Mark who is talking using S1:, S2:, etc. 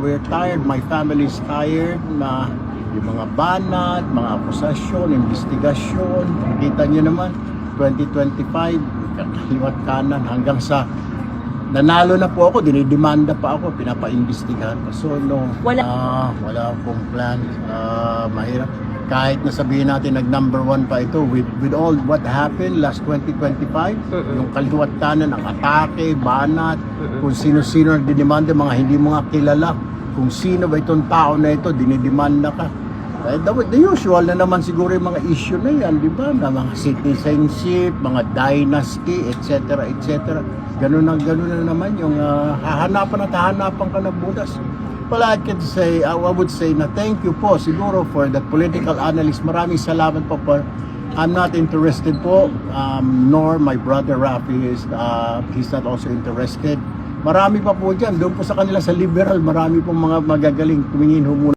S1: we're tired, my family is tired na yung mga banat, mga akusasyon, investigasyon. Kita nyo naman, 2025, kaliwat kanan hanggang sa nanalo na po ako, dinidemanda pa ako, pinapaimbestigahan pa. So no, wala akong plan. Mahirap. Kahit na sabihin natin nag-number 1 pa ito, with all what happened last 2025, yung kaliwat kanan, ang atake, banat, kung sino-sino nagdidemanda, mga hindi mo nga kilala, kung sino ba itong tao na ito, dinidemanda ka. The usual na naman siguro yung mga issue na yan, di ba? Na mga citizenship, mga dynasty, etc. etc. Ganun na naman yung hahanapan ka ng butas. Well, I would say na thank you po siguro for the political analyst. Maraming salamat po. I'm not interested po, nor my brother Rafi he's not also interested. Marami pa po dyan. Doon po sa kanila sa liberal, marami pong mga magagaling tumingin muna.